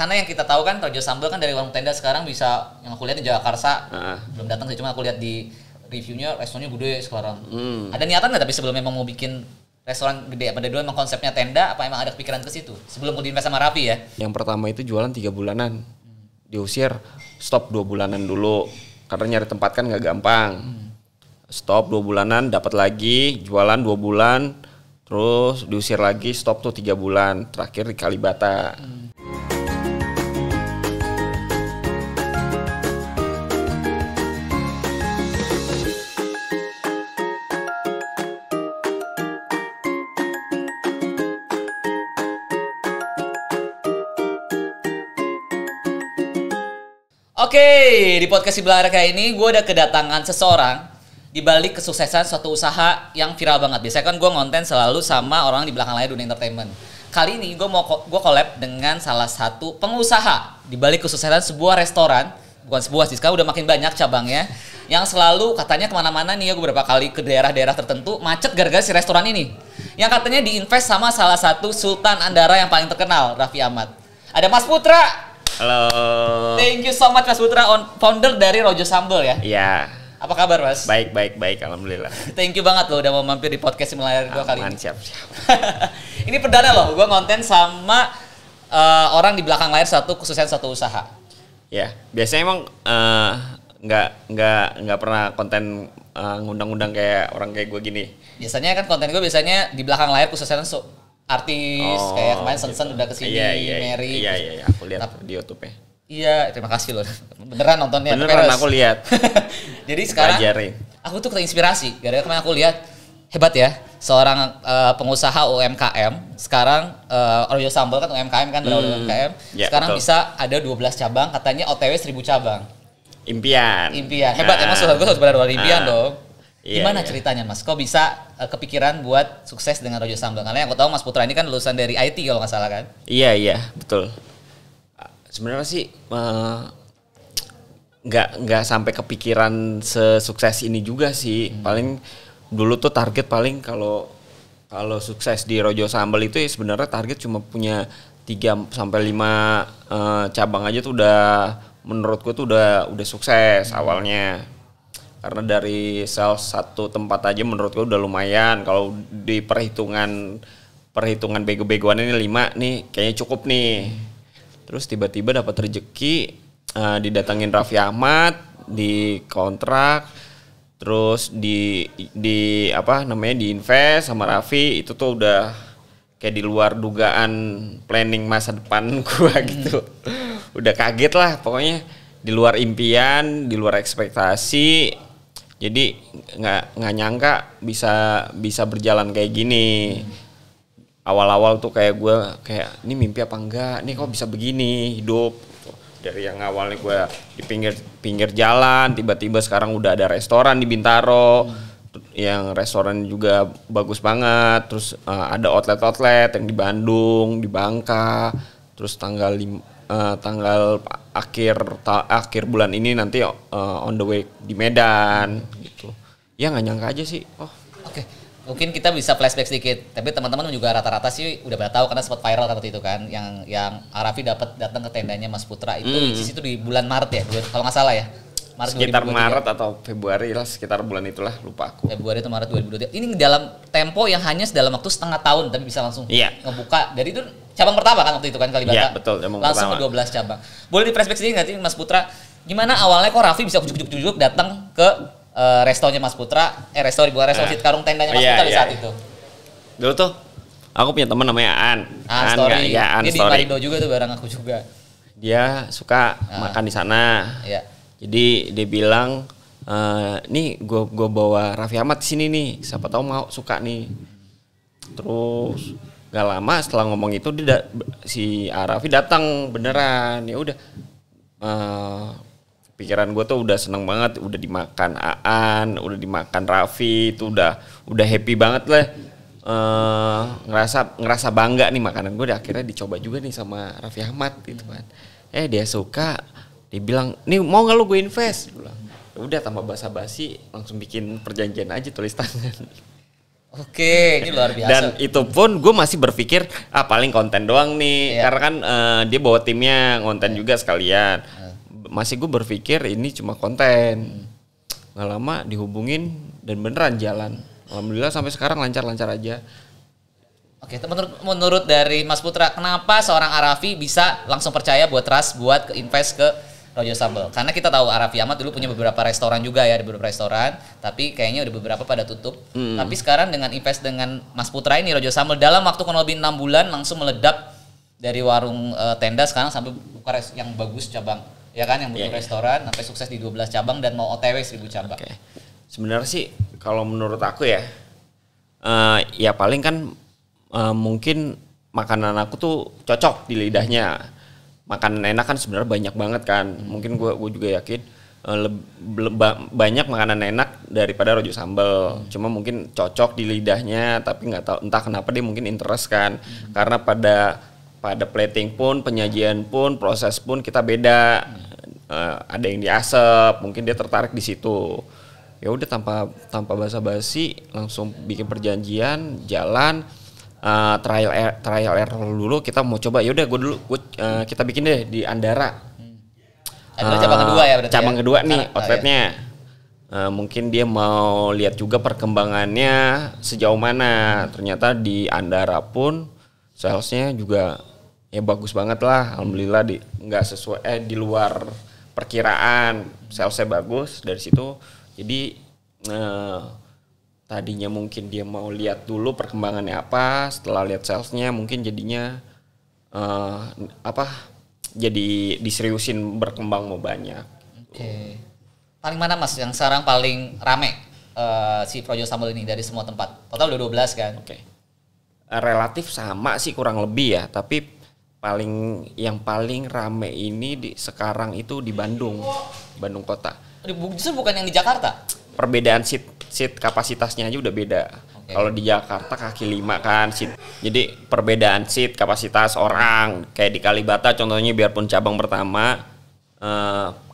karena yang kita tahu kan Rojo Sambal kan dari warung tenda sekarang bisa, yang aku lihat di Jakarta belum datang sih, cuma aku lihat di reviewnya restorannya gede sekarang. Ada niatan nggak tapi sebelum memang mau bikin restoran gede, apa dari dulu emang konsepnya tenda, apa emang ada pikiran ke situ sebelum mau diinvest sama Raffi ya? Yang pertama itu jualan 3 bulanan, diusir, stop 2 bulanan dulu karena nyari tempat kan nggak gampang. Stop 2 bulanan, dapat lagi, jualan 2 bulan, terus diusir lagi, stop tuh 3 bulan, terakhir di Kalibata. Oke, di podcast Sebelah kali ini gue udah kedatangan seseorang di balik kesuksesan suatu usaha yang viral banget. Biasanya kan gue ngonten selalu sama orang di belakang layar dunia entertainment. Kali ini gue collab dengan salah satu pengusaha di balik kesuksesan sebuah restoran. Bukan sebuah sih, sekarang udah makin banyak cabangnya. Yang selalu katanya kemana-mana nih ya, gue beberapa kali ke daerah-daerah tertentu macet gara-gara si restoran ini. Yang katanya diinvest sama salah satu Sultan Andara yang paling terkenal, Raffi Ahmad. Ada Mas Putra. Halo. Thank you so much Mas Putra, founder dari Rojo Sambal ya. Iya. Apa kabar Mas? Baik, alhamdulillah. Thank you banget loh udah mau mampir di podcast Sebelah gue kali ini. Siap. Ini perdana loh, gue konten sama orang di belakang layar khususnya satu usaha. Ya, biasanya emang nggak pernah konten ngundang-undang kayak orang kayak gue gini. Biasanya kan konten gue biasanya di belakang layar khususnya artis kayak kemarin Sen udah kesini, Mary. Iya, aku lihat di YouTube-nya. Iya, terima kasih loh. Beneran nontonnya. Beneran aku lihat. Jadi sekarang aku tuh terinspirasi. Gara-gara kemarin aku lihat hebat ya, seorang pengusaha UMKM. Sekarang Rojo Sambal kan UMKM kan, UMKM. Ya, sekarang betul. Bisa ada 12 cabang, katanya OTW 1000 cabang. Impian. Hebat ya Mas, gue harus benar-benar impian dong. Gimana ceritanya Mas? Kok bisa kepikiran buat sukses dengan Rojo Sambal? Karena yang aku tahu Mas Putra ini kan lulusan dari IT kalau nggak salah kan? Iya, betul. Sebenarnya sih nggak sampai kepikiran sesukses ini juga sih. Paling dulu tuh target paling kalau sukses di Rojo Sambal itu ya sebenarnya target cuma punya 3 sampai 5 cabang aja tuh udah menurutku tuh udah sukses awalnya. Karena dari satu tempat aja menurutku udah lumayan. Kalau di perhitungan bego-begoan ini 5 nih kayaknya cukup nih. Terus tiba-tiba dapat rezeki, didatangin Raffi Ahmad, di kontrak, terus di invest sama Raffi. Itu tuh udah kayak di luar dugaan planning masa depan gua gitu. Udah kaget lah pokoknya, di luar impian, di luar ekspektasi. Jadi nggak nyangka bisa berjalan kayak gini. Awal-awal tuh kayak gue ini mimpi apa enggak? Nih kok bisa begini hidup? Dari yang awalnya gue di pinggir jalan, tiba-tiba sekarang udah ada restoran di Bintaro. Yang restoran juga bagus banget. Terus ada outlet yang di Bandung, di Bangka. Terus tanggal akhir bulan ini nanti on the way di Medan gitu. Ya nggak nyangka aja sih. Oke. Mungkin kita bisa flashback sedikit. Tapi teman-teman juga rata-rata sih udah pada tahu karena sempat viral kan waktu itu kan, yang Raffi datang ke tendanya Mas Putra itu di situ di bulan Maret ya, kalau nggak salah ya. Sekitar Maret atau Februari lah, sekitar bulan itulah, lupa aku. Februari atau Maret 2023. Ini dalam tempo yang hanya dalam waktu setengah tahun tapi bisa langsung ngebuka. Dari itu cabang pertama kan waktu itu kan Kalibata. Iya, betul. Langsung ke 12 cabang. Boleh di flashback sedikit nggak sih Mas Putra? Gimana awalnya kok Raffi bisa ujuk-ujuk datang ke restonya Mas Putra? Resto Karung tendanya Mas Putra di saat itu. Dulu tuh aku punya teman namanya Aan Story. Aan Dia Story. Di Marindo juga tuh bareng aku juga. Dia suka makan di sana. Iya. Jadi dia bilang, nih gue bawa Raffi Ahmad di sini nih, siapa tahu mau suka nih. Terus gak lama setelah ngomong itu si Raffi datang beneran. Ya udah, pikiran gue tuh udah seneng banget, udah dimakan Aan, udah dimakan Raffi, itu udah happy banget lah. Ngerasa bangga nih makanan gue. Akhirnya dicoba juga nih sama Raffi Ahmad gitu kan. Dia suka. Dia bilang, nih mau gak lu gue invest? Udah tambah basa-basi, langsung bikin perjanjian aja, tulis tangan. Oke, ini luar biasa. Dan itu pun gue masih berpikir paling konten doang nih, karena kan dia bawa timnya konten juga sekalian. Masih gue berpikir ini cuma konten. Nggak lama dihubungin dan beneran jalan. Alhamdulillah sampai sekarang lancar-lancar aja. Oke, menurut dari Mas Putra, kenapa seorang Arafi bisa langsung percaya buat trust buat invest ke Rojo Sambal? Karena kita tahu Arafi Ahmad dulu punya beberapa restoran juga ya, ada beberapa restoran, tapi kayaknya udah beberapa pada tutup. Tapi sekarang dengan invest dengan Mas Putra ini Rojo Sambal dalam waktu kurang lebih 6 bulan langsung meledak dari warung tenda sekarang sampai buka yang bagus cabang. Ya kan, yang butuh restoran sampai sukses di 12 cabang dan mau OTW 1000 cabang. Okay. Sebenarnya sih kalau menurut aku ya, ya paling kan mungkin makanan aku tuh cocok di lidahnya. Makanan enak kan sebenarnya banyak banget kan. Mungkin gue juga yakin banyak makanan enak daripada Rojo Sambal. Cuma mungkin cocok di lidahnya, tapi nggak tahu entah kenapa dia mungkin interest kan. Karena pada plating pun, penyajian pun, proses pun kita beda. Ada yang diasap, mungkin dia tertarik di situ. Ya udah tanpa basa-basi langsung bikin perjanjian, jalan. Trial error dulu, kita mau coba. Yaudah kita bikin deh di Andara. Andara cabang kedua ya berarti. Cabang kedua nih outletnya. Mungkin dia mau lihat juga perkembangannya sejauh mana. Ternyata di Andara pun salesnya juga ya bagus banget lah. Alhamdulillah nggak sesuai di luar perkiraan. Salesnya bagus dari situ. Jadi tadinya mungkin dia mau lihat dulu perkembangannya apa, setelah lihat salesnya mungkin jadinya jadi diseriusin berkembang mau banyak. Oke. Paling mana Mas yang sekarang paling rame si Rojo Sambal ini dari semua tempat? Total udah 12 kan? Oke. Relatif sama sih kurang lebih ya, tapi yang paling rame ini sekarang itu di Bandung kota. Justru bukan yang di Jakarta? Perbedaan seat kapasitasnya aja udah beda. Okay. Kalau di Jakarta kaki 5 kan seat. Jadi perbedaan seat kapasitas orang kayak di Kalibata contohnya, biarpun cabang pertama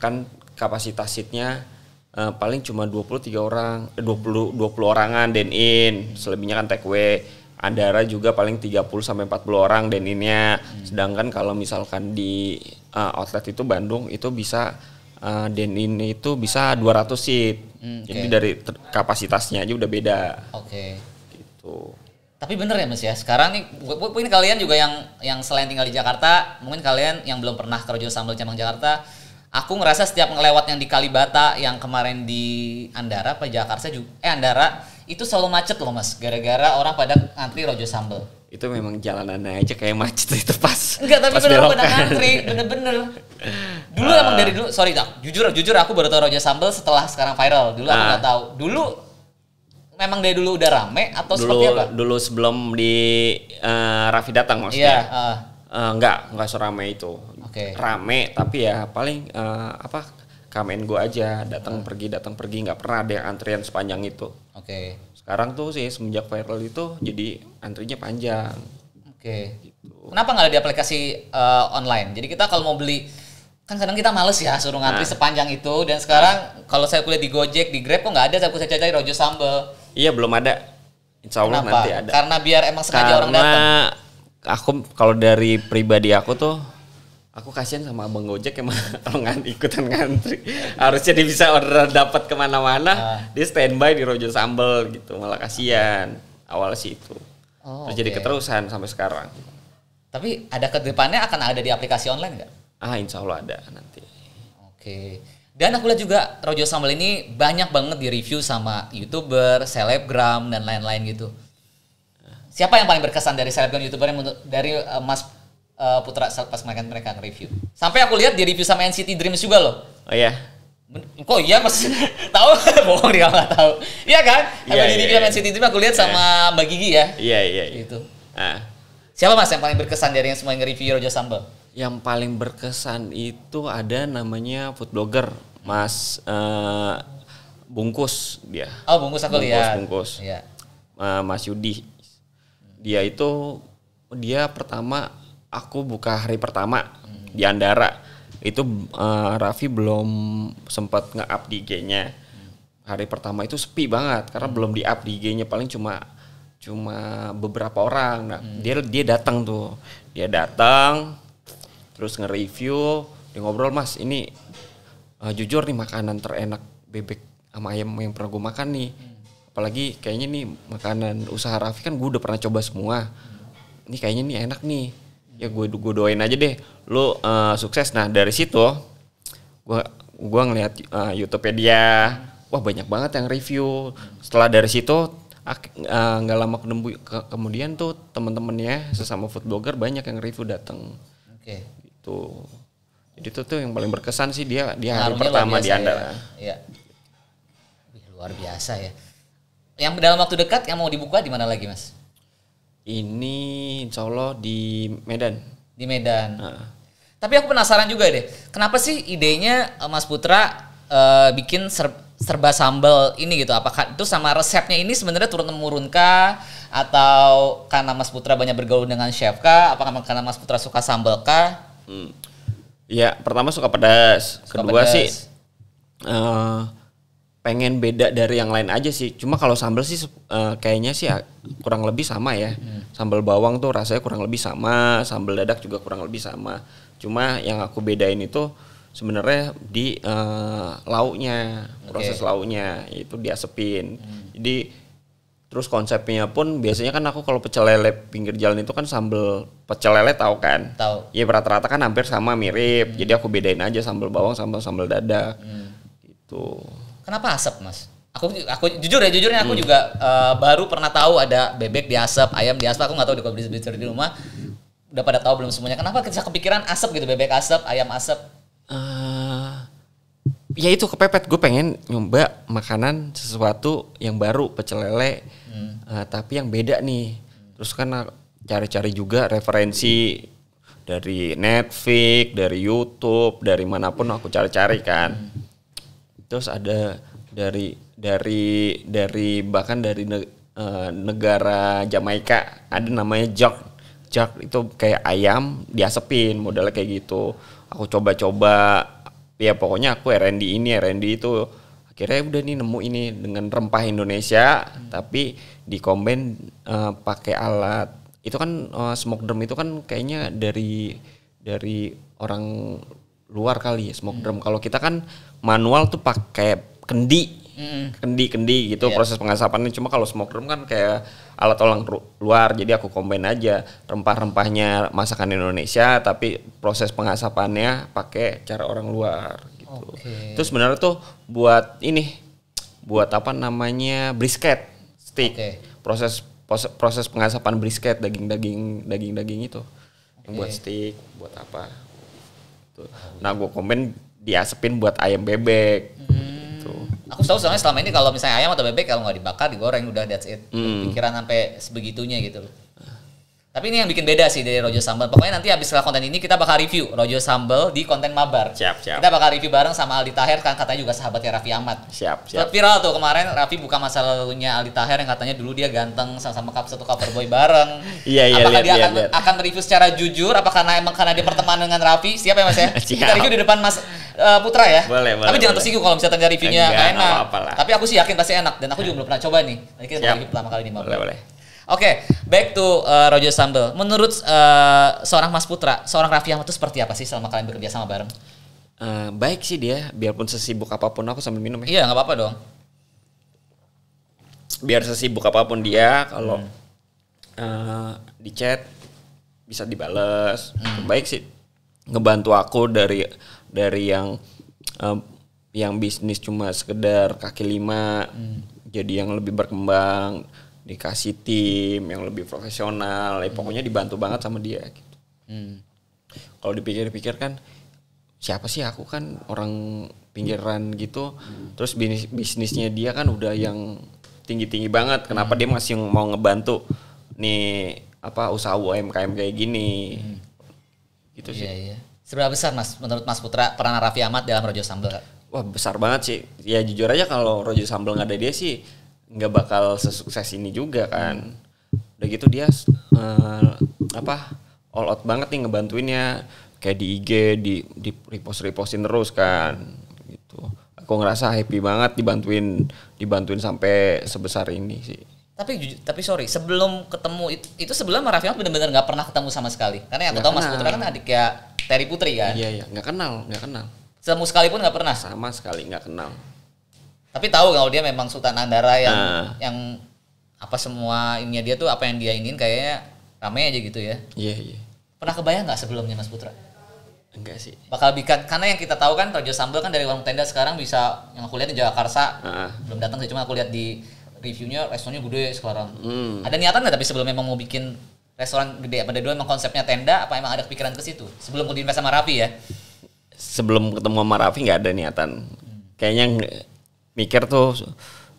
kan kapasitas seatnya paling cuma 23 orang, 20 orangan dine in, selebihnya kan take away. Andara juga paling 30 sampai 40 orang dine in-nya. Sedangkan kalau misalkan di outlet itu Bandung itu bisa dine in itu bisa 200 seat. Jadi dari kapasitasnya aja udah beda. Oke. Gitu. Tapi bener ya Mas ya, sekarang nih mungkin kalian juga yang selain tinggal di Jakarta, mungkin kalian yang belum pernah ke Rojo Sambal cabang Jakarta, aku ngerasa setiap ngelewat yang di Kalibata, yang kemarin di Andara apa Jakarta juga Andara itu selalu macet loh Mas, gara-gara orang pada ngantri Rojo Sambal. Itu memang jalanannya aja kayak macet itu pas. Enggak, tapi bener pada ngantri, bener-bener. Dulu emang dari dulu, sorry jujur aku baru tahu Rojo Sambal setelah sekarang viral. Dulu aku nggak tahu. Dulu memang dari dulu udah rame atau seperti apa? Dulu sebelum di Raffi datang maksudnya. Iya. Enggak seramai itu. Okay. Rame tapi ya paling come and go aja, datang pergi nggak pernah ada yang antrian sepanjang itu. Oke. Sekarang tuh sih semenjak viral itu jadi antrinya panjang. Oke. Gitu. Kenapa nggak ada di aplikasi online? Jadi kita kalau mau beli kan kadang kita males ya suruh ngantri sepanjang itu, dan sekarang kalau saya kuliah di Gojek, di Grab kok nggak ada, saya cari Rojo Sambal. Iya belum ada. Insya Allah kenapa? Nanti ada. Karena biar emang sengaja orang datang. Aku kalau dari pribadi aku tuh, aku kasihan sama abang Gojek yang kalau ikutan ngantri. Harusnya dia bisa order dapat kemana-mana, dia standby di Rojo Sambal gitu. Malah kasihan. Awalnya sih itu. Terus jadi keterusan sampai sekarang. Tapi ada ke depannya akan ada di aplikasi online nggak? Insya Allah ada nanti. Oke. Dan aku lihat juga Rojo Sambal ini banyak banget di review sama YouTuber, selebgram dan lain-lain gitu. Siapa yang paling berkesan dari selebgram YouTuber yang dari Mas Putra pas mereka nge-review? Sampai aku lihat di review sama NCT Dreams juga loh. Oh iya. Kok iya Mas? Tahu? Bohong dia nggak tahu. Iya kan? Iya, di review sama NCT Dreams aku lihat sama Mbak Gigi ya. Iya. Gitu. Siapa Mas yang paling berkesan dari yang semua yang nge-review Rojo Sambal? Yang paling berkesan itu ada namanya food blogger, Mas Bungkus dia. Oh Bungkus aku lihat. Bungkus. Iya. Mas Yudi. Dia pertama aku buka hari pertama di Andara. Itu Raffi belum sempat nge-up di IG-nya. Hari pertama itu sepi banget karena belum di-up di IG-nya, paling cuma cuma beberapa orang. Nah, dia datang tuh. Dia datang terus nge-review, dia ngobrol, "Mas, ini jujur nih makanan terenak bebek sama ayam yang pernah gue makan nih. Apalagi kayaknya nih makanan usaha Raffi kan gue udah pernah coba semua. Ini kayaknya nih enak nih. Ya gue doain aja deh lu sukses." Nah, dari situ gua ngeliat YouTube-nya dia. Wah, banyak banget yang review. Setelah dari situ nggak lama kemudian tuh teman-temannya sesama food blogger banyak yang review datang. Oke. Gitu. Jadi itu tuh yang paling berkesan sih dia hari Pengaruhnya pertama luar di biasa Anda. ya. Wih, luar biasa ya. Yang dalam waktu dekat yang mau dibuka di mana lagi, Mas? Ini insya Allah di Medan. Di Medan. Tapi aku penasaran juga deh, kenapa sih idenya Mas Putra bikin serba sambal ini gitu? Apakah itu sama resepnya ini sebenarnya turun-temurun kah? Atau karena Mas Putra banyak bergaul dengan chef kah? Apakah karena Mas Putra suka sambal kah? Ya, pertama suka pedas. Kedua pedas. sih pengen beda dari yang lain aja sih. Cuma kalau sambal sih kayaknya sih kurang lebih sama ya. Sambal bawang tuh rasanya kurang lebih sama, sambal dadak juga kurang lebih sama. Cuma yang aku bedain itu sebenarnya di lauknya, proses lauknya itu diasepin. Jadi terus konsepnya pun biasanya kan aku kalau pecel lele pinggir jalan itu kan sambal pecel lele tahu kan? Tahu. Ya rata-rata kan hampir sama mirip. Jadi aku bedain aja sambal bawang sama sambal dadak. Gitu. Kenapa asap, Mas? Aku jujurnya aku juga baru pernah tahu ada bebek diasap, ayam diasap. Aku nggak tahu kalau beli di rumah. Udah pada tahu belum semuanya. Kenapa bisa kepikiran asap gitu, bebek asap, ayam asap? Ya itu kepepet, gue pengen nyoba makanan sesuatu yang baru, pecel lele, tapi yang beda nih. Terus kan cari-cari juga referensi dari Netflix, dari YouTube, dari manapun aku cari-cari kan. Terus ada dari bahkan dari negara Jamaika ada namanya jerk itu kayak ayam diasepin, modelnya kayak gitu. Aku coba-coba, ya pokoknya aku R&D itu akhirnya udah nih nemu ini dengan rempah Indonesia tapi dikombin pakai alat itu kan smoke drum itu kan kayaknya dari orang luar kali ya smoke drum. Kalau kita kan manual tuh pakai kendi gitu proses pengasapannya. Cuma kalau smoke drum kan kayak alat orang luar, jadi aku combine aja rempah-rempahnya masakan Indonesia tapi proses pengasapannya pakai cara orang luar gitu. Itu sebenarnya tuh buat apa namanya brisket steak. Proses pengasapan brisket daging itu yang buat steak, buat apa tuh. Nah, gue komen diasepin buat ayam bebek. Aku tahu soalnya selama ini kalau misalnya ayam atau bebek kalau nggak dibakar digoreng udah that's it. Pikiran sampai sebegitunya gitu loh. Tapi ini yang bikin beda sih dari Rojo Sambal. Pokoknya nanti habis setelah konten ini kita bakal review Rojo Sambal di konten Mabar. Siap. Kita bakal review bareng sama Aldi Taher kan katanya juga sahabatnya Raffi Ahmad. Siap. Viral tuh kemarin Raffi buka masa lalunya Aldi Taher yang katanya dulu dia ganteng sama satu cover boy bareng. Iya, apakah dia lihat. akan review secara jujur? Apakah karena dia pertemanan dengan Raffi? Siap ya Mas ya? Kita review di depan Mas Putra ya. Boleh. Tapi jangan tersinggung kalau misalnya ternyata reviewnya nggak enak. Apa-apa. Tapi aku sih yakin pasti enak dan aku juga belum pernah coba nih. Nanti kita bakal review pertama kali di Mabar. Boleh. Oke, back to Rojo Sambal. Menurut seorang Mas Putra, seorang Raffi Ahmad itu seperti apa sih selama kalian bekerja sama bareng? Baik sih dia, biarpun sesibuk apapun aku sambil minum ya. Iya, nggak apa-apa dong. Biar sesibuk apapun dia, kalau di chat bisa dibales. Baik sih, ngebantu aku dari yang bisnis cuma sekedar kaki lima, jadi yang lebih berkembang. Dikasih tim yang lebih profesional, pokoknya dibantu banget sama dia gitu. Kalau dipikir-pikir kan siapa sih aku kan orang pinggiran gitu, terus bisnisnya dia kan udah yang tinggi-tinggi banget, kenapa dia masih mau ngebantu nih apa usaha UMKM kayak gini gitu sih. Iya. Seberapa besar Mas menurut Mas Putra peran Raffi Ahmad dalam Rojo Sambal? Wah besar banget sih, ya jujur aja kalau Rojo Sambal nggak ada dia sih nggak bakal sesukses ini juga kan. Udah gitu dia all out banget nih ngebantuinnya, kayak di IG di repostin terus kan gitu. Aku ngerasa happy banget dibantuin sampai sebesar ini sih. Tapi sorry, sebelum ketemu itu sebelum Raffi Ahmad benar-benar nggak pernah ketemu sama sekali. Karena yang aku tahu Mas Putra kan adiknya Terry Putri kan. Iya, nggak kenal. Semu sekali pun nggak pernah. Sama sekali nggak kenal. Tapi tahu kalau dia memang Sultan Andara yang apa semua ininya dia tuh apa yang dia ingin kayaknya rame aja gitu ya. Iya. Pernah kebayang nggak sebelumnya Mas Putra? Enggak sih. Bakal bikin, karena yang kita tahu kan Rojo Sambal kan dari warung tenda sekarang bisa, yang aku lihat di Jakarta belum datang sih, cuma aku lihat di reviewnya restorannya gede sekarang. Ada niatan nggak tapi sebelum memang mau bikin restoran gede, apa dari dulu emang konsepnya tenda, apa emang ada kepikiran ke situ sebelum mau diinvest sama Raffi ya? Sebelum ketemu sama Raffi nggak ada niatan. Kayaknya mikir tuh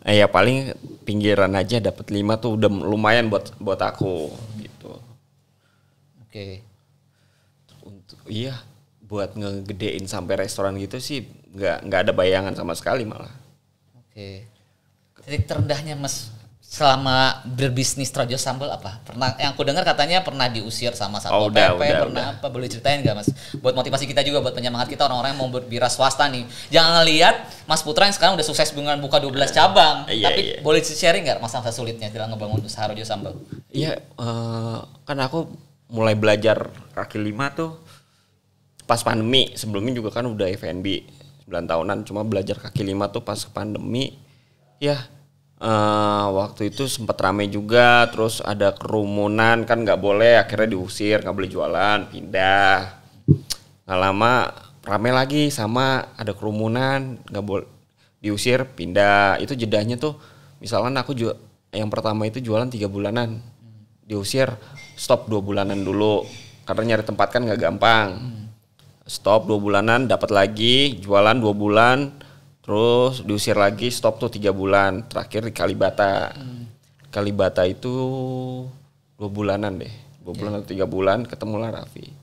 ya paling pinggiran aja dapat 5 tuh udah lumayan buat aku gitu. Oke. Iya, buat ngegedein sampai restoran gitu sih nggak ada bayangan sama sekali malah. Oke. Titik terendahnya Mas selama berbisnis Rojo Sambal apa? Pernah, yang aku dengar katanya pernah diusir sama Satpol PP, pernah apa? Boleh ceritain nggak Mas? Buat motivasi kita juga, buat penyemangat kita orang-orang yang mau berwira swasta nih. Jangan lihat Mas Putra yang sekarang udah sukses dengan buka 12 cabang, tapi boleh sharing nggak masa-masa sulitnya dalam ngebangun usaha Rojo Sambal? Iya, kan aku mulai belajar kaki lima tuh pas pandemi. Sebelumnya juga kan udah F&B 9 tahunan, cuma belajar kaki lima tuh pas pandemi. Ya, waktu itu sempat rame juga, terus ada kerumunan kan nggak boleh, akhirnya diusir, nggak boleh jualan, pindah. Nggak lama rame lagi sama ada kerumunan, nggak boleh, diusir, pindah. Itu jedahnya tuh, misalkan aku juga yang pertama itu jualan 3 bulanan, diusir, stop 2 bulanan dulu, karena nyari tempat kan nggak gampang. Stop 2 bulanan, dapat lagi, jualan 2 bulan. Terus diusir lagi, stop tuh 3 bulan. Terakhir di Kalibata. Kalibata itu 2 bulanan deh. 2 bulan atau 3 bulan ketemulah Raffi.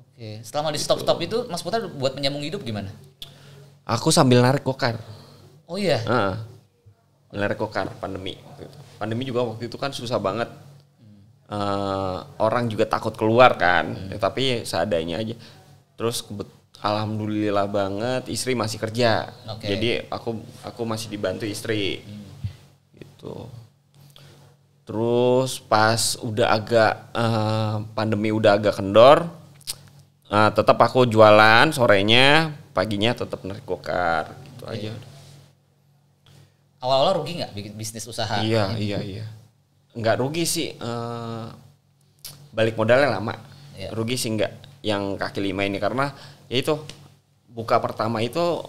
Oke. Selama di stop-stop itu Mas Putra buat menyambung hidup gimana? Aku sambil narik kokar. Oh iya? Narik kokar pandemi. Pandemi juga waktu itu kan susah banget. Orang juga takut keluar kan. Tapi seadanya aja. Terus alhamdulillah banget istri masih kerja, jadi aku masih dibantu istri, gitu. Terus pas udah agak pandemi udah agak kendor, tetap aku jualan sorenya, paginya tetap narik gokar, gitu aja. Awal-awal rugi nggak bikin bisnis usaha? Iya. Nggak rugi sih, balik modalnya lama. Rugi sih nggak yang kaki lima ini, karena ya itu buka pertama itu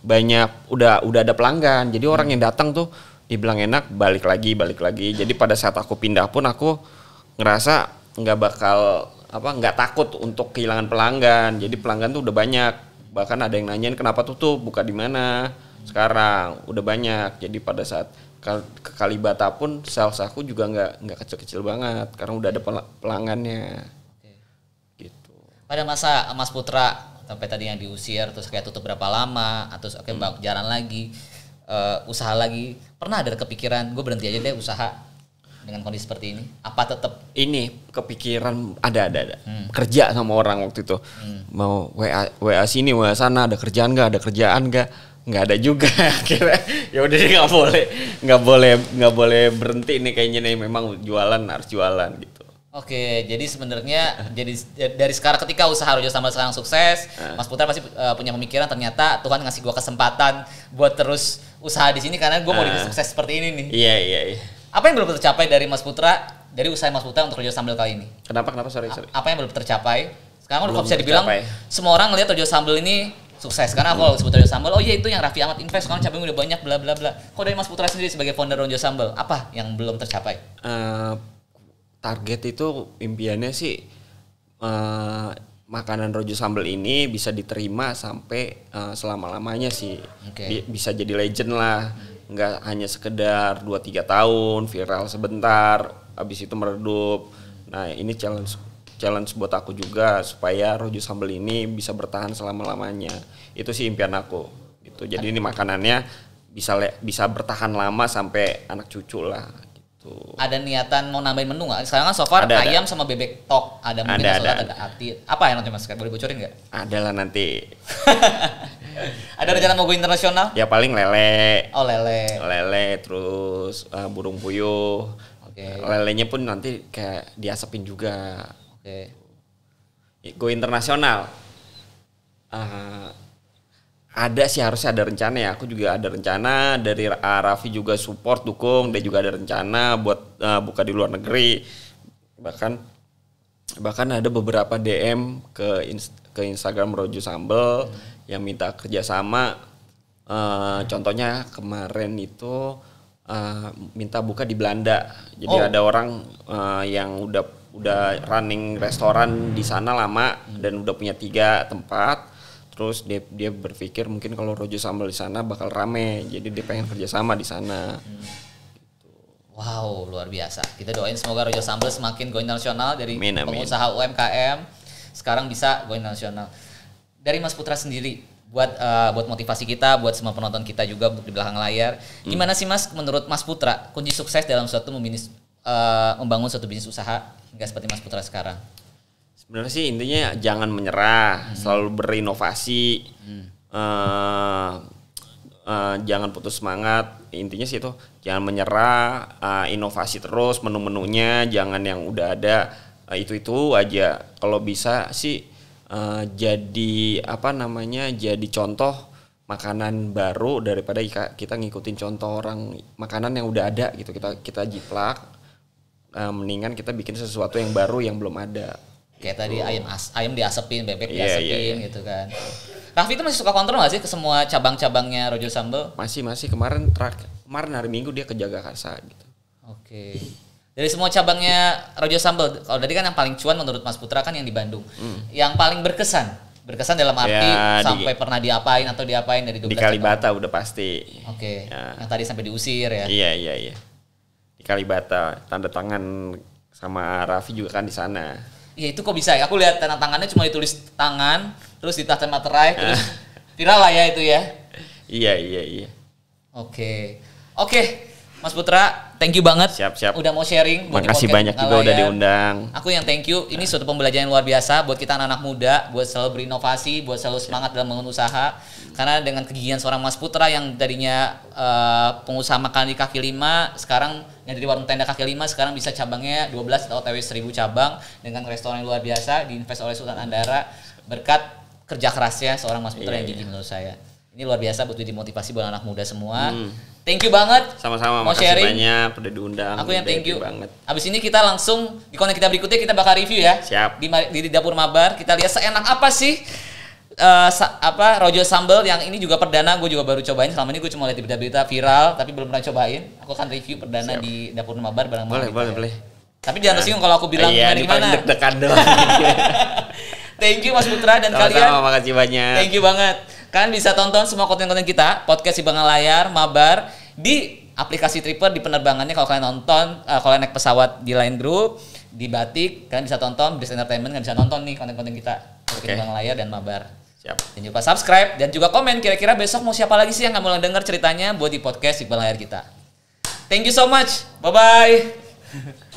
banyak udah ada pelanggan, jadi orang yang datang tuh dibilang enak balik lagi. Jadi pada saat aku pindah pun aku ngerasa nggak takut untuk kehilangan pelanggan. Jadi pelanggan tuh udah banyak, bahkan ada yang nanyain kenapa tutup, buka di mana. Sekarang udah banyak, jadi pada saat ke Kalibata pun sales aku juga nggak kecil-kecil banget karena udah ada pelanggannya. Gitu. Pada masa Mas Putra sampai tadi yang diusir terus kayak tutup berapa lama atau jalan lagi, usaha lagi, pernah ada kepikiran gue berhenti aja deh usaha dengan kondisi seperti ini? Apa tetap ini kepikiran ada kerja sama orang waktu itu, mau WA sini WA sana, ada kerjaan nggak ada juga. Akhirnya ya udah nggak boleh berhenti nih kayaknya nih, memang harus jualan gitu. Oke, jadi sebenarnya dari sekarang ketika usaha Rojo Sambal sekarang sukses, Mas Putra pasti punya pemikiran ternyata Tuhan ngasih gua kesempatan buat terus usaha di sini karena gua mau sukses seperti ini nih. Iya. Apa yang belum tercapai dari Mas Putra, dari usaha Mas Putra untuk Rojo Sambal kali ini? Kenapa sorry. Apa yang belum tercapai? Sekarang kalau bisa dibilang semua orang ngelihat Rojo Sambal ini sukses karena kalau sebut Rojo Sambal, oh iya itu yang Raffi Ahmad invest, sekarang cabangnya udah banyak bla bla bla. Kok dari Mas Putra sendiri sebagai founder Rojo Sambal, apa yang belum tercapai? Target itu impiannya sih makanan Rojo Sambal ini bisa diterima sampai selama-lamanya sih. Bisa jadi legend lah, nggak hanya sekedar 2-3 tahun viral sebentar habis itu meredup. Nah ini challenge buat aku juga supaya Rojo Sambal ini bisa bertahan selama-lamanya. Itu sih impian aku gitu. Jadi ini makanannya bisa bertahan lama sampai anak cucu lah gitu. Ada niatan mau nambahin menu nggak? Sekarang kan so far ayam sama bebek tok, ada mungkin ada ati. Apa yang nanti Mas? Boleh bocorin nggak? Ada lah nanti. Ada rencana mau go internasional? Ya paling lele. Oh, lele. Lele terus burung puyuh. Oke. Lelenya pun nanti kayak diasepin juga. Oke. Go internasional. Ada sih, harusnya ada rencana ya. Aku juga ada rencana, dari Raffi juga support, dukung. Dia juga ada rencana buat buka di luar negeri. Bahkan ada beberapa DM ke Instagram Rojo Sambel yang minta kerjasama. Contohnya kemarin itu minta buka di Belanda. Jadi ada orang yang udah running restoran di sana lama dan udah punya 3 tempat. Terus dia berpikir mungkin kalau Rojo Sambel di sana bakal rame, jadi dia pengen kerjasama di sana. Wow, luar biasa. Kita doain semoga Rojo Sambel semakin go internasional dari Amin. pengusaha UMKM sekarang bisa go internasional. Dari Mas Putra sendiri, buat motivasi kita, buat semua penonton kita juga untuk di belakang layar. Gimana sih Mas, menurut Mas Putra, kunci sukses dalam membangun suatu bisnis usaha hingga seperti Mas Putra sekarang? Sebenarnya sih intinya jangan menyerah, selalu berinovasi, jangan putus semangat. Intinya sih itu, jangan menyerah, inovasi terus menu-menunya, jangan yang udah ada itu aja. Kalau bisa sih jadi jadi contoh makanan baru daripada kita ngikutin contoh orang makanan yang udah ada gitu. Kita jiplak, mendingan kita bikin sesuatu yang baru yang belum ada. Kayak tadi ayam diasepin, bebek diasepin gitu kan. Raffi itu masih suka kontrol nggak sih ke semua cabang-cabangnya Rojo Sambel? Masih kemarin hari Minggu dia ke Jagakarsa gitu. Oke. Dari semua cabangnya Rojo Sambel, kalau tadi kan yang paling cuan menurut Mas Putra kan yang di Bandung. Yang paling berkesan dalam arti sampai pernah diapain dari 12 di Kalibata udah pasti. Oke. Yang tadi sampai diusir ya. Iya. Di Kalibata, tanda tangan sama Raffi juga kan di sana. Iya, itu kok bisa ya? Aku lihat tanda tangannya cuma ditulis tangan, terus ditahan materai, terus viral lah ya itu ya. Iya. Oke, Mas Putra, thank you banget. Siap. Udah mau sharing. Makasih banyak juga udah diundang. Aku yang thank you. Ini suatu pembelajaran yang luar biasa buat kita anak-anak muda, buat selalu berinovasi, buat selalu semangat dalam membangun usaha. Karena dengan kegigihan seorang Mas Putra yang tadinya pengusaha makan di kaki 5, sekarang yang dari warung tenda kaki 5 sekarang bisa cabangnya 12 atau OTW 1000 cabang dengan restoran yang luar biasa diinvest oleh Sultan Andara berkat kerja kerasnya seorang Mas Putra yang gigih menurut saya. Ini luar biasa buat jadi motivasi buat anak muda semua. Thank you banget. Sama-sama, mau makasih sharing. Banyak udah diundang. Aku yang thank you banget. Abis ini kita langsung di konten kita berikutnya kita bakal review ya. Siap. Di dapur mabar kita lihat seenak apa sih Rojo Sambel yang ini juga perdana, gue juga baru cobain. Selama ini gue cuma lihat di berita-berita viral tapi belum pernah cobain. Aku akan review perdana di dapur mabar bareng Boleh. Tapi jangan tersinggung kalau aku bilang gimana. Deg-degan doang. Thank you Mas Putra dan Sama-sama, kalian. makasih banyak. Thank you banget. Kalian bisa tonton semua konten-konten kita, podcast di belakang layar, mabar di aplikasi Tripper di penerbangannya. Kalau kalian nonton, kalau naik pesawat di Line Group, di Batik, kalian bisa tonton. Bis Entertainment kalian bisa nonton nih konten-konten kita di belakang layar dan mabar. Siap. Dan juga subscribe dan juga komen kira-kira besok mau siapa lagi sih yang nggak mau denger ceritanya buat di podcast di belakang layar kita. Thank you so much. Bye bye.